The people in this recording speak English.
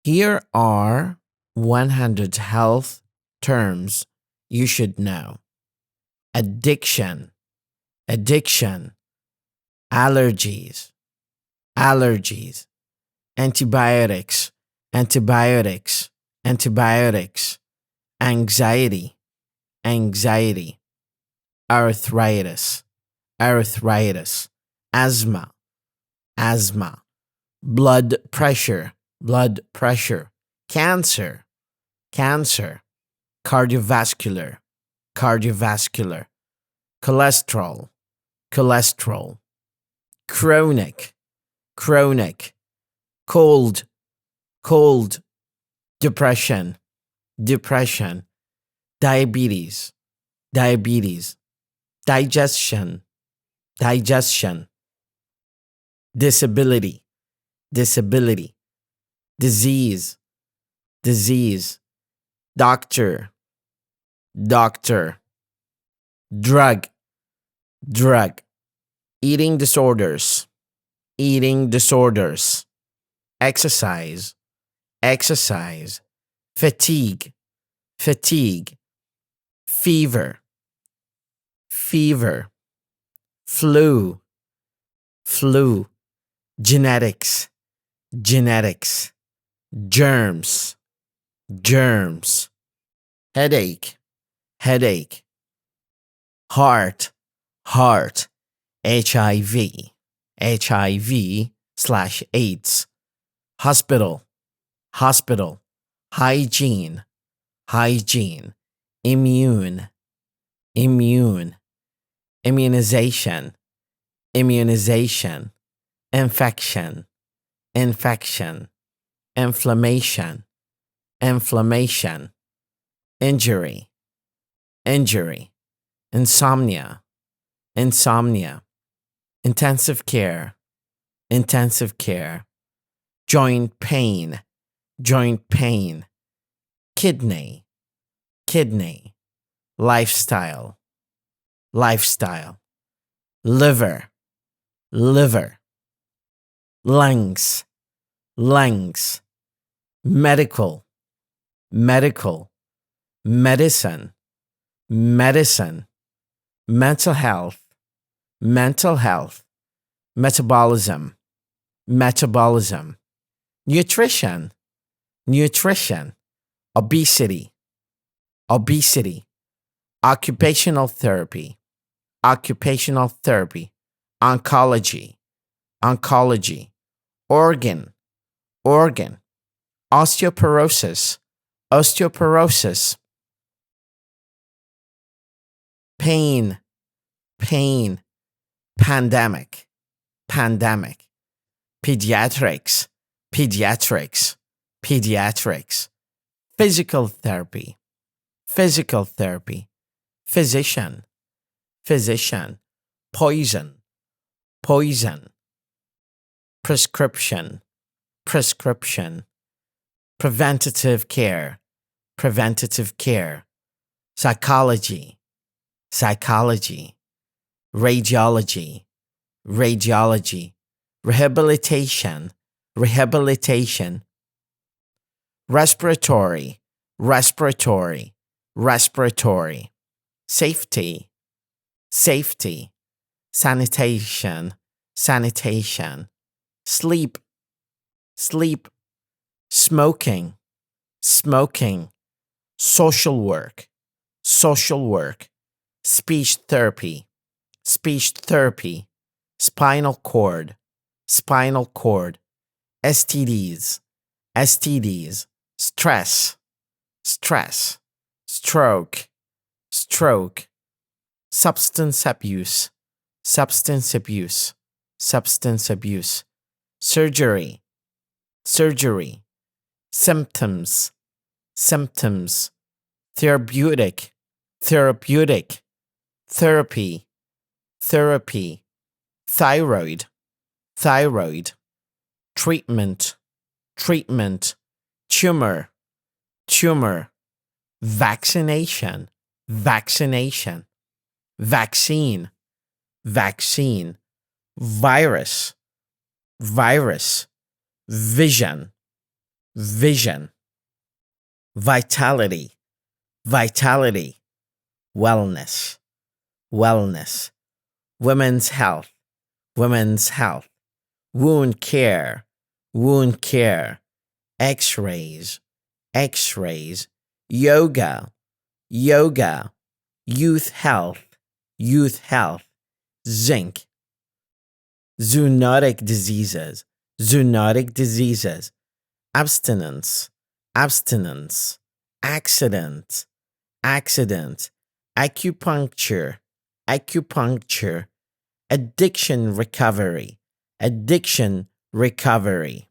Here are 100 health terms you should know. Addiction, addiction, allergies, allergies, antibiotics, antibiotics, antibiotics, anxiety, anxiety, arthritis, arthritis, asthma, asthma, blood pressure, blood pressure, cancer, cancer, cardiovascular, cardiovascular, cholesterol, cholesterol, chronic, chronic, cold, cold, depression, depression, diabetes, diabetes, digestion, digestion, disability, disability, disease, disease, doctor, doctor, drug, drug, eating disorders, eating disorders, exercise, exercise, fatigue, fatigue, fever, fever, flu, flu, genetics, genetics, germs, germs, headache, headache, heart, heart, HIV, HIV/AIDS, hospital, hospital, hygiene, hygiene, immune, immune, immunization, immunization, infection, infection, inflammation, inflammation, injury, injury, insomnia, insomnia, intensive care, intensive care, joint pain, joint pain, kidney, kidney, lifestyle, lifestyle, liver, liver, lungs, lungs, medical, medical, medicine, medicine, mental health, mental health, metabolism, metabolism, nutrition, nutrition, obesity, obesity, occupational therapy, occupational therapy, oncology, oncology, organ, organ, osteoporosis, osteoporosis, pain, pain, pandemic, pandemic, pediatrics, pediatrics, pediatrics, physical therapy, physical therapy, physician, physician, poison, poison, prescription, prescription, preventative care, preventative care, psychology, psychology, radiology, radiology, rehabilitation, rehabilitation, respiratory, respiratory, respiratory, safety, safety, sanitation, sanitation, sleep, sleep, smoking, smoking, social work, social work, speech therapy, speech therapy, spinal cord, spinal cord, STDs, STDs, stress, stress, stroke, stroke, substance abuse, substance abuse, substance abuse, surgery, surgery, symptoms, symptoms, therapeutic, therapeutic, therapy, therapy, thyroid, thyroid, treatment, treatment, tumor, tumor, vaccination, vaccination, vaccine, vaccine, virus, virus, vision, vision, vitality, vitality, wellness, wellness, women's health, women's health, wound care, wound care, x-rays, x-rays, yoga, yoga, youth health, youth health, zinc, zoonotic diseases, zoonotic diseases, abstinence, abstinence, accident, accident, acupuncture, acupuncture, addiction recovery, addiction recovery,